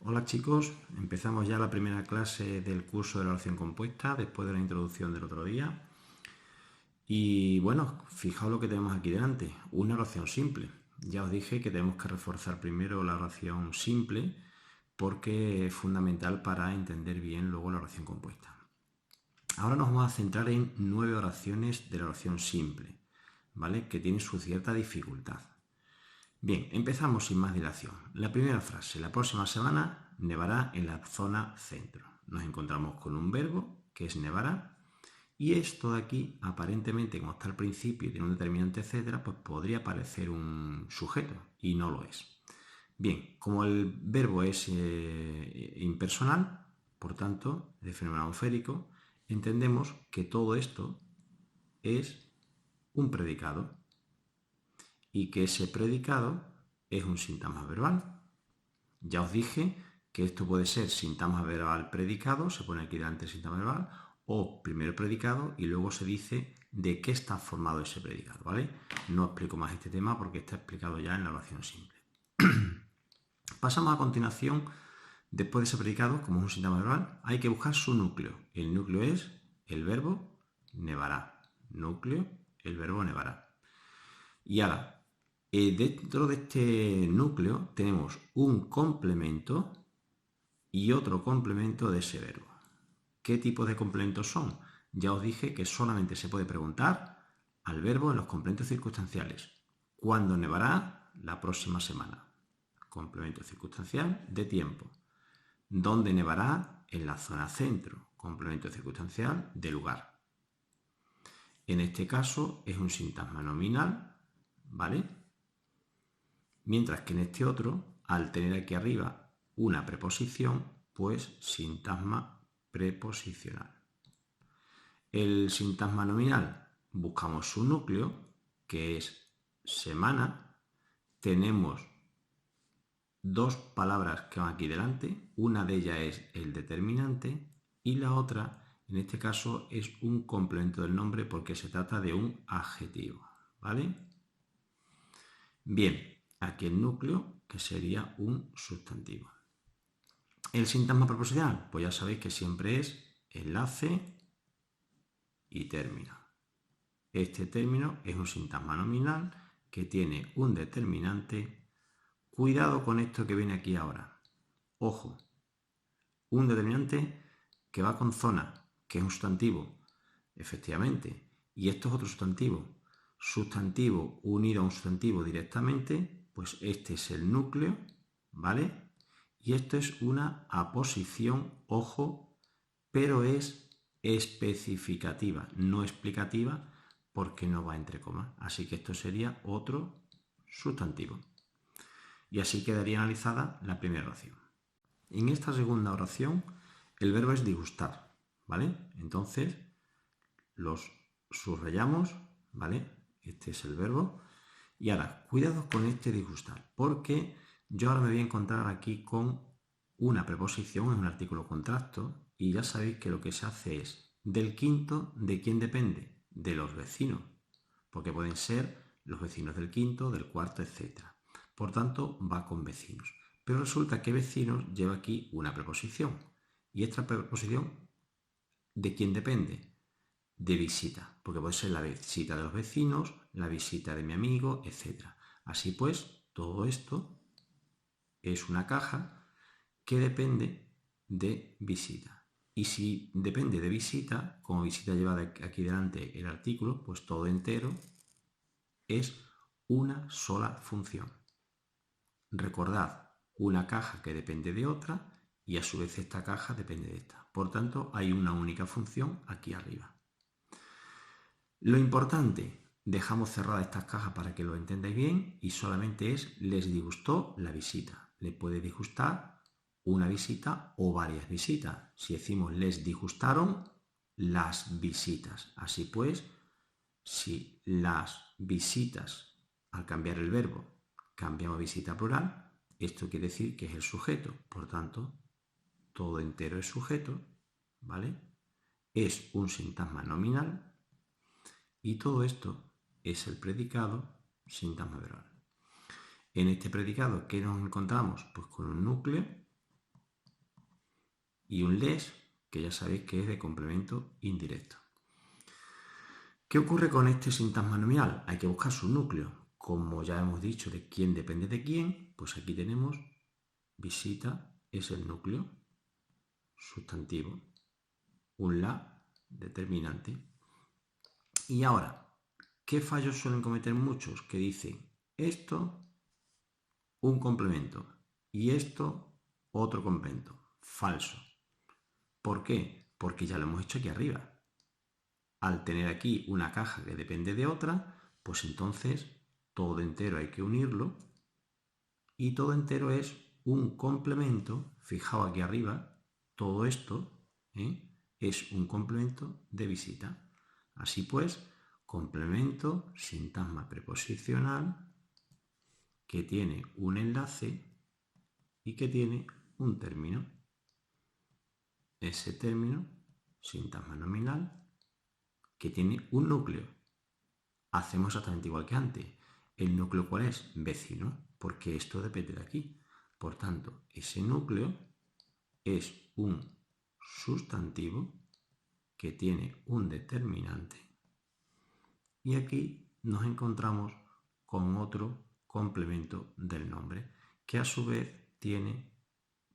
Hola chicos, empezamos ya la primera clase del curso de la oración compuesta después de la introducción del otro día. Y bueno, fijaos lo que tenemos aquí delante, una oración simple. Ya os dije que tenemos que reforzar primero la oración simple porque es fundamental para entender bien luego la oración compuesta. Ahora nos vamos a centrar en 9 oraciones de la oración simple, ¿vale? Que tienen su cierta dificultad. Bien, empezamos sin más dilación. La primera frase, la próxima semana nevará en la zona centro. Nos encontramos con un verbo que es nevará y esto de aquí, aparentemente, como está al principio y tiene un determinante, etcétera, pues podría parecer un sujeto y no lo es. Bien, como el verbo es impersonal, por tanto, de fenómeno férico, entendemos que todo esto es un predicado y que ese predicado es un sintagma verbal. Ya os dije que esto puede ser sintagma verbal predicado, se pone aquí delante el sintagma verbal, o primero predicado y luego se dice de qué está formado ese predicado, ¿vale? No explico más este tema porque está explicado ya en la oración simple. Pasamos a continuación, después de ese predicado, como es un sintagma verbal, hay que buscar su núcleo. El núcleo es el verbo nevará. Núcleo, el verbo nevará. Y ahora, dentro de este núcleo tenemos un complemento y otro complemento de ese verbo. ¿Qué tipo de complementos son? Ya os dije que solamente se puede preguntar al verbo en los complementos circunstanciales. ¿Cuándo nevará? La próxima semana. Complemento circunstancial de tiempo. ¿Dónde nevará? En la zona centro. Complemento circunstancial de lugar. En este caso es un sintagma nominal, ¿vale? Mientras que en este otro, al tener aquí arriba una preposición, pues sintagma preposicional. El sintagma nominal, buscamos su núcleo, que es semana. Tenemos dos palabras que van aquí delante, una de ellas es el determinante y la otra, en este caso, es un complemento del nombre porque se trata de un adjetivo, ¿vale? Bien, aquí el núcleo, que sería un sustantivo. El sintagma preposicional, pues ya sabéis que siempre es enlace y término. Este término es un sintagma nominal que tiene un determinante. Cuidado con esto que viene aquí ahora. Ojo, un determinante que va con zona, que es un sustantivo, efectivamente, y esto es otro sustantivo. Sustantivo unido a un sustantivo directamente, pues este es el núcleo, ¿vale? Y esto es una aposición, ojo, pero es especificativa, no explicativa, porque no va entre comas. Así que esto sería otro sustantivo. Y así quedaría analizada la primera oración. En esta segunda oración, el verbo es disgustar, ¿vale? Entonces, los subrayamos, ¿vale? Este es el verbo. Y ahora, cuidado con este disgustar, porque yo ahora me voy a encontrar aquí con una preposición, es un artículo contracto, y ya sabéis que lo que se hace es del quinto, ¿de quién depende? De los vecinos, porque pueden ser los vecinos del quinto, del cuarto, etc. Por tanto, va con vecinos. Pero resulta que vecinos lleva aquí una preposición. ¿Y esta preposición de quién depende? De visita, porque puede ser la visita de los vecinos, la visita de mi amigo, etc. Así pues, todo esto es una caja que depende de visita. Y si depende de visita, como visita lleva aquí delante el artículo, pues todo entero es una sola función. Recordad, una caja que depende de otra y a su vez esta caja depende de esta. Por tanto, hay una única función aquí arriba. Lo importante, dejamos cerradas estas cajas para que lo entendáis bien y solamente es les disgustó la visita. Le puede disgustar una visita o varias visitas. Si decimos les disgustaron las visitas. Así pues, si las visitas, al cambiar el verbo, cambiamos visita a plural, esto quiere decir que es el sujeto. Por tanto, todo entero es sujeto, ¿vale? Es un sintagma nominal. Y todo esto es el predicado sintagma verbal. En este predicado, ¿qué nos encontramos? Pues con un núcleo, y un les, que ya sabéis que es de complemento indirecto. ¿Qué ocurre con este sintagma nominal? Hay que buscar su núcleo. Como ya hemos dicho de quién depende de quién, pues aquí tenemos visita es el núcleo, sustantivo, un la, determinante. Y ahora, ¿qué fallos suelen cometer muchos? Que dicen esto, un complemento, y esto, otro complemento. Falso. ¿Por qué? Porque ya lo hemos hecho aquí arriba. Al tener aquí una caja que depende de otra, pues entonces todo entero hay que unirlo y todo entero es un complemento. Fijaos aquí arriba, todo esto es un complemento de visita. Así pues, complemento, sintagma preposicional que tiene un enlace y que tiene un término. Ese término, sintagma nominal, que tiene un núcleo. Hacemos exactamente igual que antes. ¿El núcleo cuál es? Vecino, porque esto depende de aquí. Por tanto, ese núcleo es un sustantivo que tiene un determinante. Y aquí nos encontramos con otro complemento del nombre, que a su vez tiene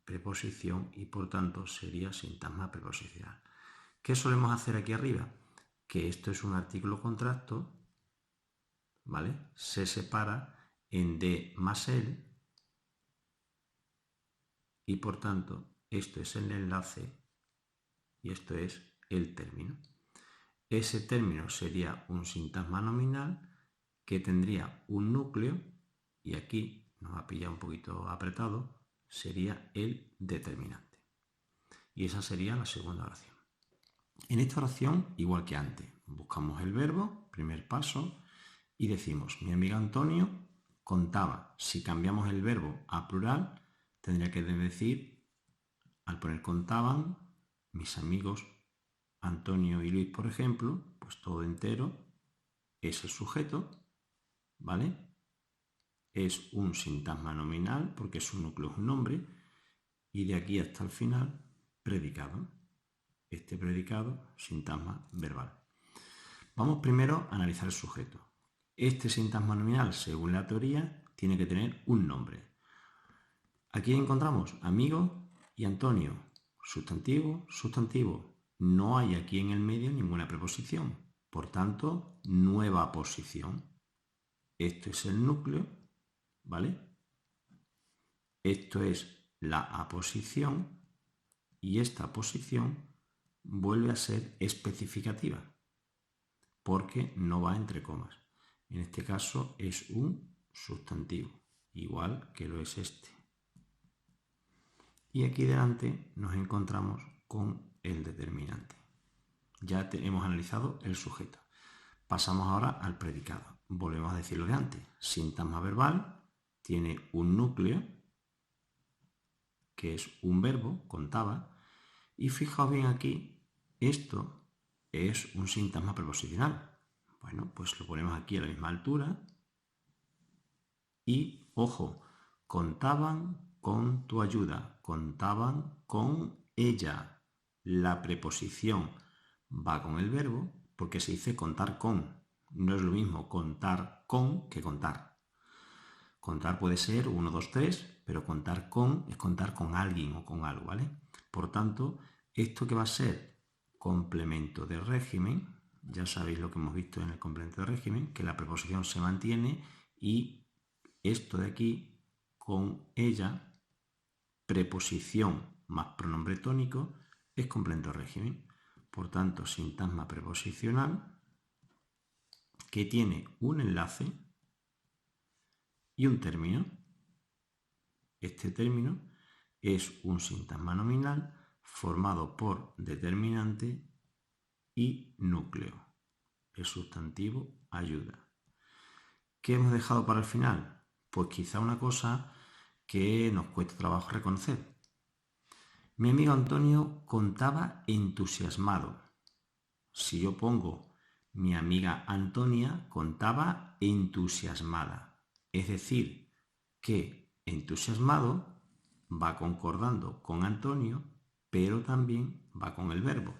preposición y por tanto sería sintagma preposicional. ¿Qué solemos hacer aquí arriba? Que esto es un artículo contracto, ¿vale? Se separa en de más el y por tanto esto es el enlace y esto es el término. Ese término sería un sintagma nominal que tendría un núcleo y aquí nos ha pillado un poquito apretado, sería el determinante. Y esa sería la segunda oración. En esta oración, igual que antes, buscamos el verbo, primer paso, y decimos, mi amigo Antonio contaba. Si cambiamos el verbo a plural, tendría que decir, al poner contaban, mis amigos Antonio y Luis, por ejemplo, pues todo entero es el sujeto, ¿vale? Es un sintagma nominal porque su núcleo es un nombre y de aquí hasta el final, predicado. Este predicado, sintagma verbal. Vamos primero a analizar el sujeto. Este sintagma nominal, según la teoría, tiene que tener un nombre. Aquí encontramos amigo y Antonio. Sustantivo, sustantivo. No hay aquí en el medio ninguna preposición. Por tanto, nueva posición. Esto es el núcleo, ¿vale? Esto es la aposición y esta posición vuelve a ser especificativa porque no va entre comas. En este caso es un sustantivo, igual que lo es este. Y aquí delante nos encontramos con el determinante. Ya hemos analizado el sujeto. Pasamos ahora al predicado. Volvemos a decir lo de antes. Sintagma verbal tiene un núcleo, que es un verbo, contaba. Y fijaos bien aquí, esto es un sintagma preposicional. Bueno, pues lo ponemos aquí a la misma altura. Y, ojo, contaban con tu ayuda, contaban con ella. La preposición va con el verbo porque se dice contar con. No es lo mismo contar con que contar. Contar puede ser 1, 2, 3, pero contar con es contar con alguien o con algo, ¿vale? Por tanto, esto que va a ser complemento de régimen, ya sabéis lo que hemos visto en el complemento de régimen, que la preposición se mantiene y esto de aquí con ella, preposición más pronombre tónico, es complemento de régimen. Por tanto, sintagma preposicional que tiene un enlace y un término. Este término es un sintagma nominal formado por determinante y núcleo. El sustantivo ayuda. ¿Qué hemos dejado para el final? Pues quizá una cosa que nos cuesta trabajo reconocer. Mi amigo Antonio contaba entusiasmado. Si yo pongo mi amiga Antonia contaba entusiasmada. Es decir, que entusiasmado va concordando con Antonio pero también va con el verbo.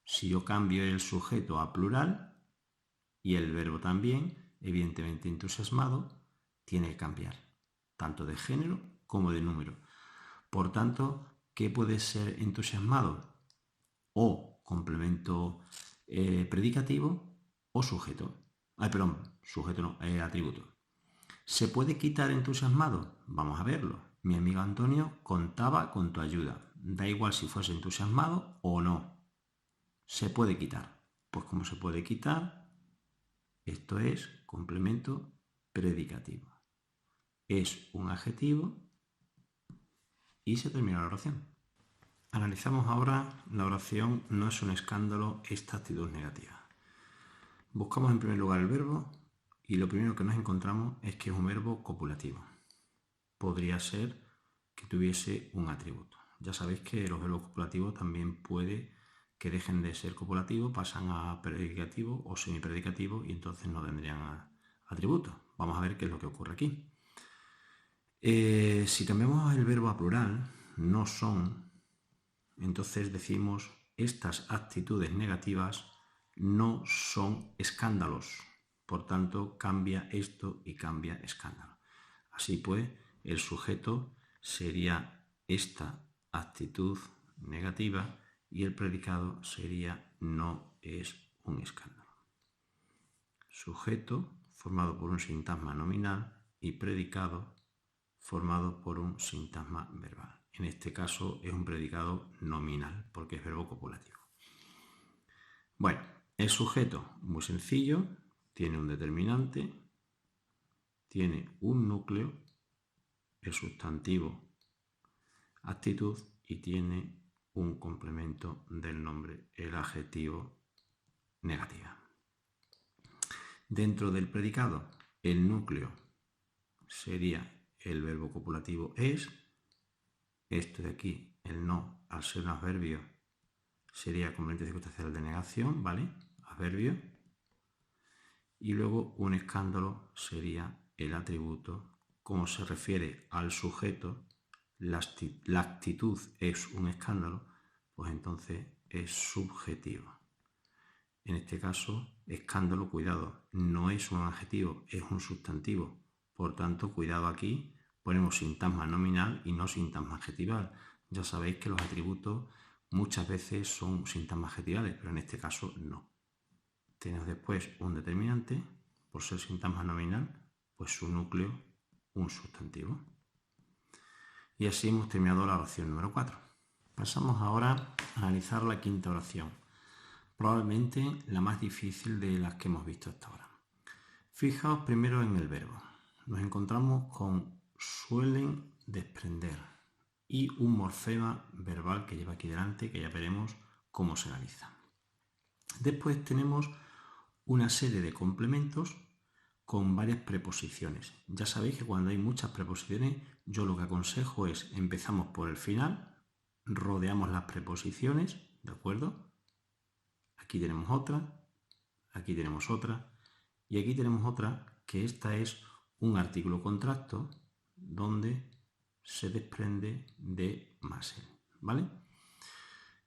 Si yo cambio el sujeto a plural y el verbo también, evidentemente entusiasmado tiene que cambiar, tanto de género como de número. Por tanto, ¿qué puede ser entusiasmado? O complemento predicativo o sujeto. Sujeto no, atributo. ¿Se puede quitar entusiasmado? Vamos a verlo. Mi amigo Antonio contaba con tu ayuda. Da igual si fuese entusiasmado o no. ¿Se puede quitar? Pues como se puede quitar, esto es complemento predicativo. Es un adjetivo y se termina la oración. Analizamos ahora la oración no es un escándalo esta actitud negativa. Buscamos en primer lugar el verbo y lo primero que nos encontramos es que es un verbo copulativo. Podría ser que tuviese un atributo. Ya sabéis que los verbos copulativos también puede que dejen de ser copulativos, pasan a predicativo o semipredicativo y entonces no tendrían atributos. Vamos a ver qué es lo que ocurre aquí. Si cambiamos el verbo a plural, no son, entonces decimos estas actitudes negativas no son escándalos. Por tanto, cambia esto y cambia escándalo. Así pues, el sujeto sería esta actitud negativa y el predicado sería no es un escándalo. Sujeto formado por un sintagma nominal y predicado formado por un sintagma verbal. En este caso es un predicado nominal porque es verbo copulativo. Bueno, el sujeto, muy sencillo, tiene un determinante, tiene un núcleo, el sustantivo, actitud y tiene un complemento del nombre, el adjetivo negativa. Dentro del predicado, el núcleo sería el verbo copulativo es, esto de aquí, el no, al ser un adverbio, sería complemento circunstancial de negación, ¿vale? Adverbio. Y luego un escándalo sería el atributo, como se refiere al sujeto, la actitud es un escándalo, pues entonces es subjetivo. En este caso, escándalo, cuidado, no es un adjetivo, es un sustantivo. Por tanto, cuidado aquí, ponemos sintagma nominal y no sintagma adjetival. Ya sabéis que los atributos muchas veces son sintagmas adjetivales, pero en este caso no. Tenemos después un determinante, por ser sintagma nominal, pues su núcleo, un sustantivo. Y así hemos terminado la oración número 4. Pasamos ahora a analizar la quinta oración, probablemente la más difícil de las que hemos visto hasta ahora. Fijaos primero en el verbo. Nos encontramos con suelen desprender y un morfema verbal que lleva aquí delante, que ya veremos cómo se analiza. Después tenemos una serie de complementos con varias preposiciones. Ya sabéis que cuando hay muchas preposiciones, yo lo que aconsejo es empezamos por el final, rodeamos las preposiciones, ¿de acuerdo? Aquí tenemos otra, aquí tenemos otra y aquí tenemos otra que esta es un artículo contracto donde se desprende de más el, ¿vale?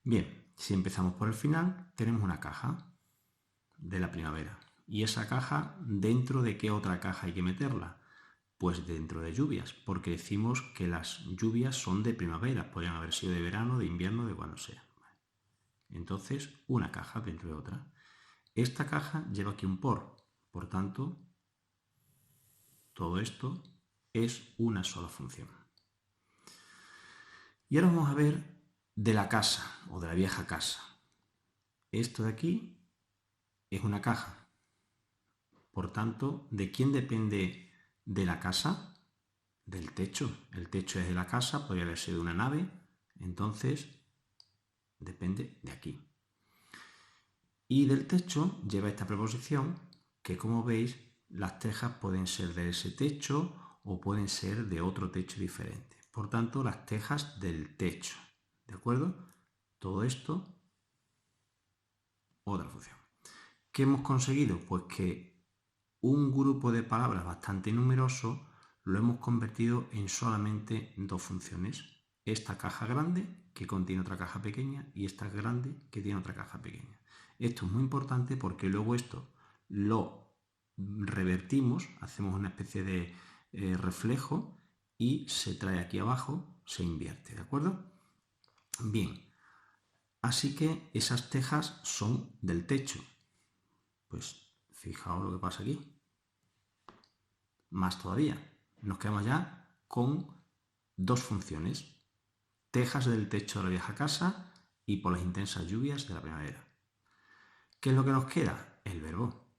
Bien, si empezamos por el final, tenemos una caja de la primavera. ¿Y esa caja dentro de qué otra caja hay que meterla? Pues dentro de lluvias, porque decimos que las lluvias son de primavera, podrían haber sido de verano, de invierno, de cuando sea. Entonces, una caja dentro de otra. Esta caja lleva aquí un por tanto, todo esto es una sola función. Y ahora vamos a ver de la casa o de la vieja casa. Esto de aquí es una caja. Por tanto, ¿de quién depende de la casa? Del techo. El techo es de la casa, podría haber sido una nave, entonces depende de aquí. Y del techo lleva esta preposición que, como veis, las tejas pueden ser de ese techo o pueden ser de otro techo diferente. Por tanto, las tejas del techo. ¿De acuerdo? Todo esto, otra función. ¿Qué hemos conseguido? Pues que un grupo de palabras bastante numeroso lo hemos convertido en solamente dos funciones. esta caja grande que contiene otra caja pequeña y esta grande que tiene otra caja pequeña. Esto es muy importante porque luego esto lo revertimos, hacemos una especie de reflejo y se trae aquí abajo, se invierte, ¿de acuerdo? Bien, así que esas tejas son del techo. Pues fijaos lo que pasa aquí. Más todavía, nos quedamos ya con dos funciones. Tejas del techo de la vieja casa y por las intensas lluvias de la primavera. ¿Qué es lo que nos queda? El verbo.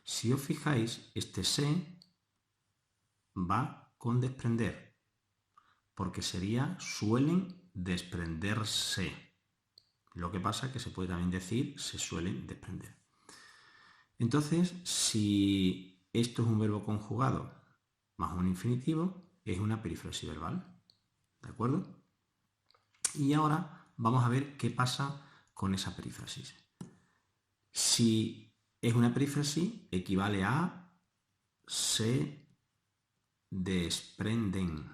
Si os fijáis, este se va con desprender, porque sería suelen desprenderse. Lo que pasa es que se puede también decir se suelen desprender. Entonces, si esto es un verbo conjugado más un infinitivo, es una perífrasis verbal. ¿De acuerdo? Y ahora vamos a ver qué pasa con esa perífrasis. Si es una perífrasis, equivale a se desprenden.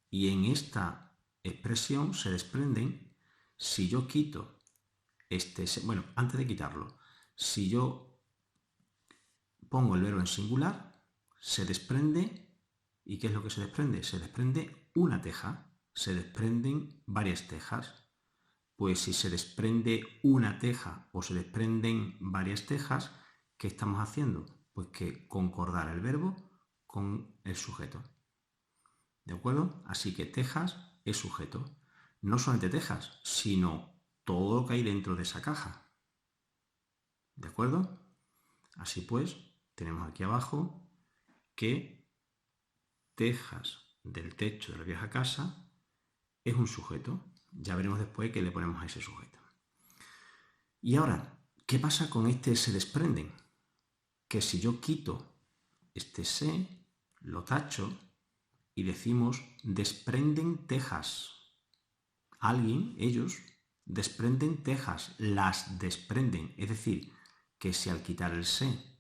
Y en esta expresión se desprenden, si yo quito este se, bueno, antes de quitarlo, si yo pongo el verbo en singular, se desprende. ¿Y qué es lo que se desprende? Se desprende una teja, se desprenden varias tejas. Pues si se desprende una teja o se desprenden varias tejas, ¿qué estamos haciendo? Pues que concordar el verbo con el sujeto. ¿De acuerdo? Así que tejas es sujeto. No solamente tejas, sino todo lo que hay dentro de esa caja. ¿De acuerdo? Así pues, tenemos aquí abajo que tejas del techo de la vieja casa es un sujeto. Ya veremos después qué le ponemos a ese sujeto. Y ahora, ¿qué pasa con este se desprenden? Que si yo quito este se, lo tacho y decimos desprenden tejas. Alguien, ellos, desprenden tejas, las desprenden. Es decir, que si al quitar el se,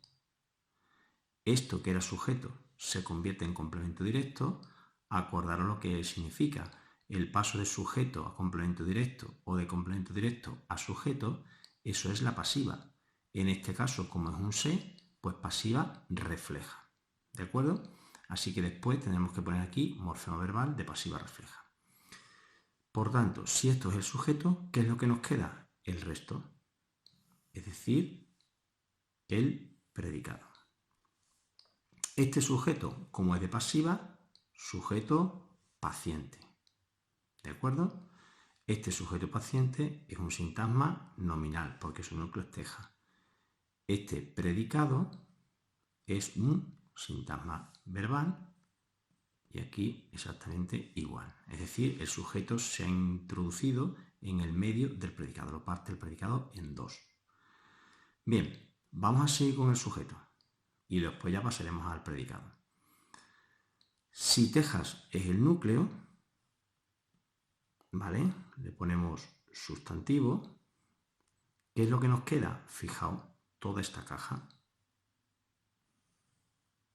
esto que era sujeto se convierte en complemento directo, acordaros lo que significa. El paso de sujeto a complemento directo o de complemento directo a sujeto, eso es la pasiva. En este caso, como es un se, pues pasiva refleja. ¿De acuerdo? Así que después tenemos que poner aquí morfema verbal de pasiva refleja. Por tanto, si esto es el sujeto, ¿qué es lo que nos queda? El resto. Es decir, el predicado. Este sujeto, como es de pasiva, sujeto paciente. ¿De acuerdo? Este sujeto paciente es un sintagma nominal, porque su núcleo es teja. Este predicado es un sintagma verbal y aquí exactamente igual. Es decir, el sujeto se ha introducido en el medio del predicado, lo parte el predicado en dos. Bien, vamos a seguir con el sujeto y después ya pasaremos al predicado. Si tejas es el núcleo, ¿vale? Le ponemos sustantivo. ¿Qué es lo que nos queda? Fijaos, toda esta caja.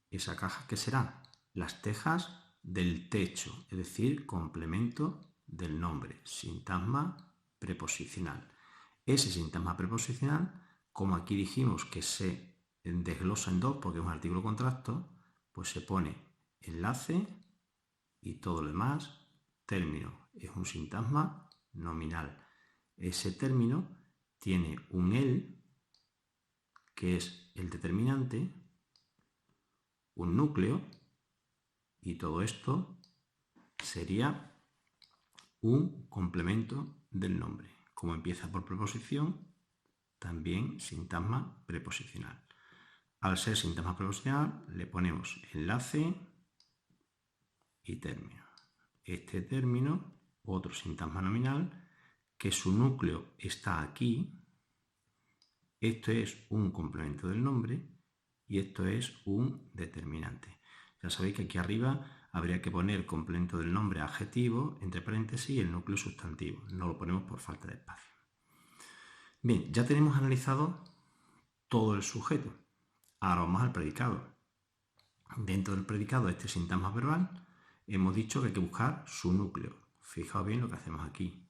¿Esa caja qué será? Las tejas del techo, es decir, complemento del nombre, sintagma preposicional. Ese sintagma preposicional, como aquí dijimos que se desglosa en dos porque es un artículo contracto, pues se pone enlace y todo lo demás, término. Es un sintagma nominal. Ese término tiene un el, que es el determinante, un núcleo, y todo esto sería un complemento del nombre. Como empieza por preposición, también sintagma preposicional. Al ser sintagma preposicional, le ponemos enlace y término. Este término, otro sintagma nominal, que su núcleo está aquí. Esto es un complemento del nombre y esto es un determinante. Ya sabéis que aquí arriba habría que poner complemento del nombre adjetivo, entre paréntesis, y el núcleo sustantivo. No lo ponemos por falta de espacio. Bien, ya tenemos analizado todo el sujeto. Ahora vamos al predicado. Dentro del predicado, este sintagma verbal, hemos dicho que hay que buscar su núcleo. Fijaos bien lo que hacemos aquí.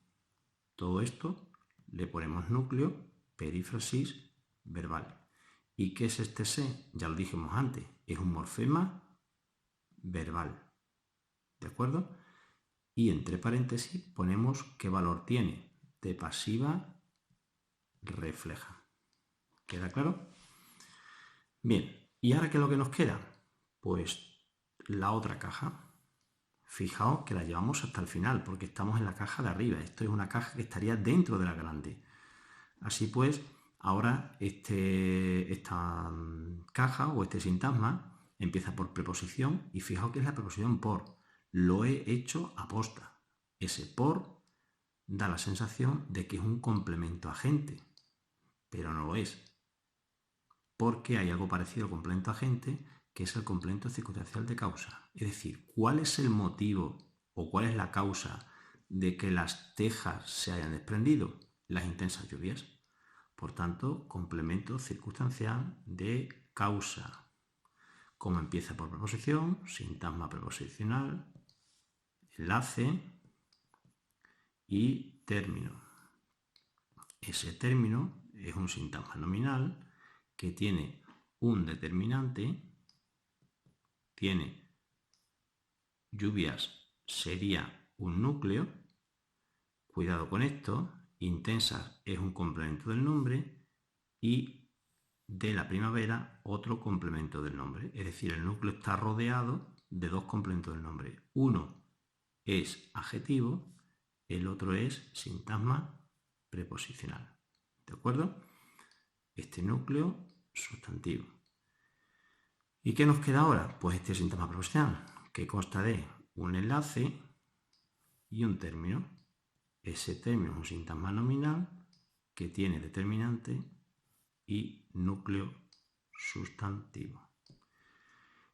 Todo esto le ponemos núcleo, perífrasis verbal. ¿Y qué es este se? Ya lo dijimos antes, es un morfema verbal. ¿De acuerdo? Y entre paréntesis ponemos qué valor tiene. De pasiva refleja. ¿Queda claro? Bien, ¿y ahora qué es lo que nos queda? Pues la otra caja. Fijaos que la llevamos hasta el final porque estamos en la caja de arriba. Esto es una caja que estaría dentro de la grande. Así pues, ahora esta caja o este sintagma empieza por preposición y fijaos que es la preposición por. Lo he hecho aposta. Ese por da la sensación de que es un complemento agente, pero no lo es. Porque hay algo parecido al complemento agente, que es el complemento circunstancial de causa. Es decir, ¿cuál es el motivo o cuál es la causa de que las tejas se hayan desprendido? Las intensas lluvias. Por tanto, complemento circunstancial de causa. Como empieza por preposición, sintagma preposicional, enlace y término. Ese término es un sintagma nominal que tiene un determinante, tiene lluvias, sería un núcleo, cuidado con esto, intensas es un complemento del nombre y de la primavera otro complemento del nombre. Es decir, el núcleo está rodeado de dos complementos del nombre. Uno es adjetivo, el otro es sintagma preposicional. ¿De acuerdo? Este núcleo sustantivo. ¿Y qué nos queda ahora? Pues este sintagma preposicional, que consta de un enlace y un término. Ese término es un sintagma nominal que tiene determinante y núcleo sustantivo.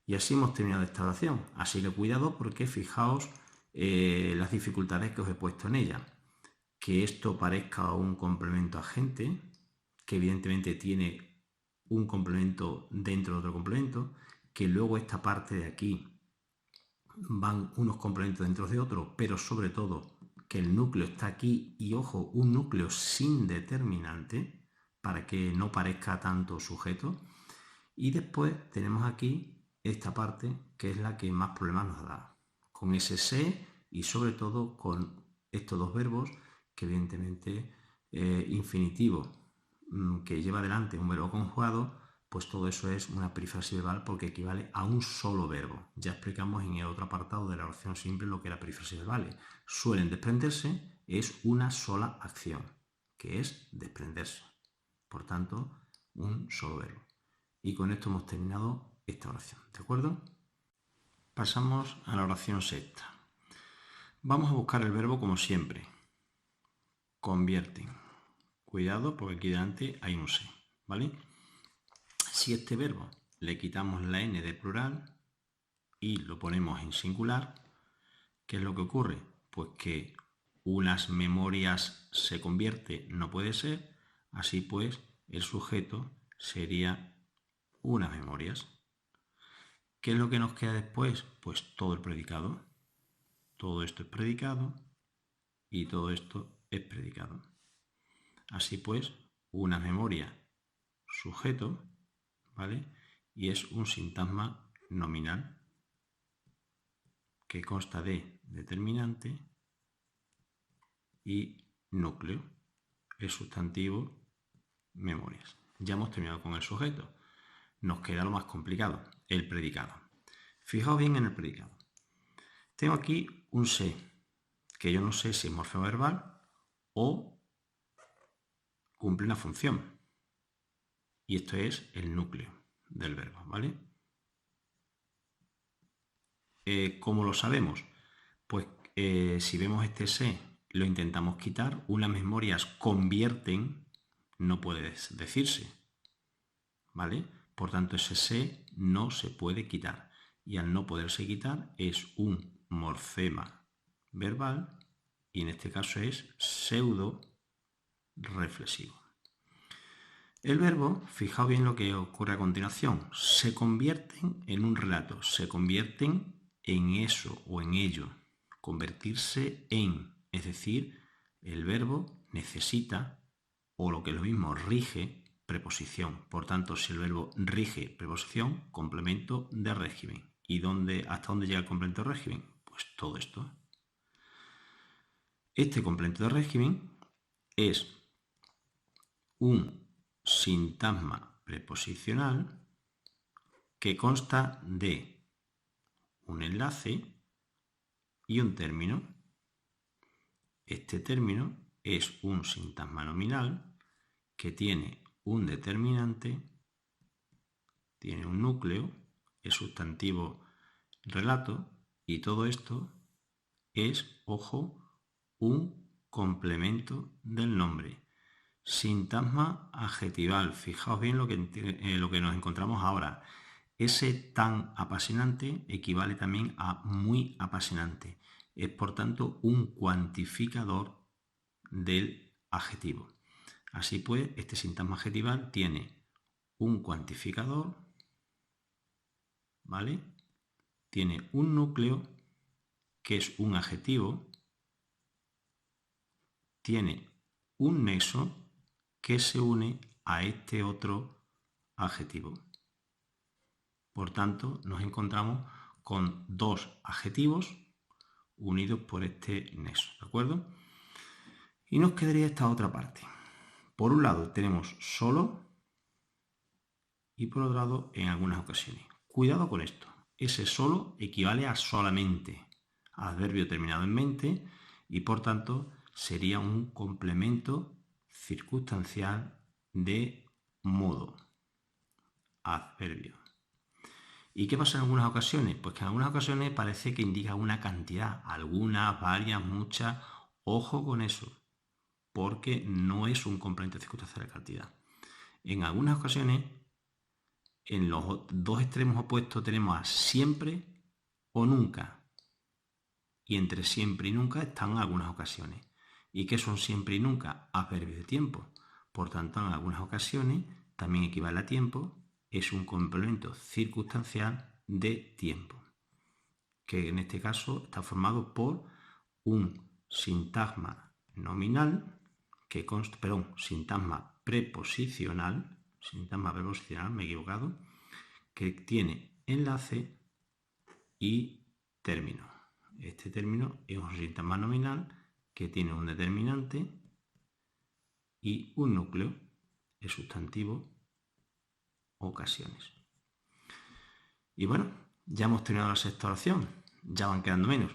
Y así hemos terminado esta oración. Así que cuidado porque fijaos las dificultades que os he puesto en ella. Que esto parezca un complemento agente, que evidentemente tiene un complemento dentro de otro complemento, que luego esta parte de aquí van unos complementos dentro de otro, pero sobre todo que el núcleo está aquí y ojo, un núcleo sin determinante para que no parezca tanto sujeto. Y después tenemos aquí esta parte que es la que más problemas nos da, con ese se y sobre todo con estos dos verbos que evidentemente infinitivo que lleva adelante un verbo conjugado, pues todo eso es una perífrasis verbal porque equivale a un solo verbo. Ya explicamos en el otro apartado de la oración simple lo que era perífrasis verbales. Suelen desprenderse, es una sola acción, que es desprenderse. Por tanto, un solo verbo. Y con esto hemos terminado esta oración, ¿de acuerdo? Pasamos a la oración sexta. Vamos a buscar el verbo como siempre. Convierten. Cuidado porque aquí delante hay un se, ¿vale? Si este verbo le quitamos la n de plural y lo ponemos en singular, ¿qué es lo que ocurre? Pues que unas memorias se convierte, no puede ser, así pues el sujeto sería unas memorias. ¿Qué es lo que nos queda después? Pues todo el predicado. Todo esto es predicado y todo esto es predicado. Así pues, una memoria sujeto, ¿vale? Y es un sintagma nominal que consta de determinante y núcleo, el sustantivo memorias. Ya hemos terminado con el sujeto. Nos queda lo más complicado, el predicado. Fijaos bien en el predicado. Tengo aquí un se, que yo no sé si es morfema verbal o cumple una función. Y esto es el núcleo del verbo, ¿vale? ¿Cómo lo sabemos? Pues si vemos este se, lo intentamos quitar, unas memorias convierten, no puede decirse, ¿vale? Por tanto, ese se no se puede quitar. Y al no poderse quitar es un morfema verbal y en este caso es pseudo reflexivo. El verbo, fijaos bien lo que ocurre a continuación, se convierten en un relato, se convierten en eso o en ello. Convertirse en, es decir, el verbo necesita, o lo que es lo mismo, rige preposición. Por tanto, si el verbo rige preposición, complemento de régimen. ¿Y hasta dónde llega el complemento de régimen? Pues todo esto. Este complemento de régimen es un sintagma preposicional que consta de un enlace y un término. Este término es un sintagma nominal que tiene un determinante, tiene un núcleo, es sustantivo relato, y todo esto es, ojo, un complemento del nombre. Sintagma adjetival. Fijaos bien lo que nos encontramos ahora. Ese tan apasionante equivale también a muy apasionante. Es, por tanto, un cuantificador del adjetivo. Así pues, este sintagma adjetival tiene un cuantificador, ¿vale? Tiene un núcleo, que es un adjetivo, tiene un nexo que se une a este otro adjetivo. Por tanto, nos encontramos con dos adjetivos unidos por este nexo, ¿de acuerdo? Y nos quedaría esta otra parte. Por un lado tenemos solo y por otro lado en algunas ocasiones. Cuidado con esto. Ese solo equivale a solamente, adverbio terminado en mente, y por tanto sería un complemento circunstancial de modo. Adverbio. ¿Y qué pasa en algunas ocasiones? Pues que en algunas ocasiones parece que indica una cantidad, algunas, varias, muchas. Ojo con eso, porque no es un complemento circunstancial de cantidad. En algunas ocasiones, en los dos extremos opuestos tenemos a siempre o nunca. Y entre siempre y nunca están algunas ocasiones. ¿Y qué son siempre y nunca? Adverbios de tiempo. Por tanto, en algunas ocasiones también equivale a tiempo. Es un complemento circunstancial de tiempo, que en este caso está formado por un sintagma nominal, sintagma preposicional, me he equivocado, que tiene enlace y término. Este término es un sintagma nominal que tiene un determinante y un núcleo, el sustantivo ocasiones. Y bueno, ya hemos terminado la sexta oración, ya van quedando menos.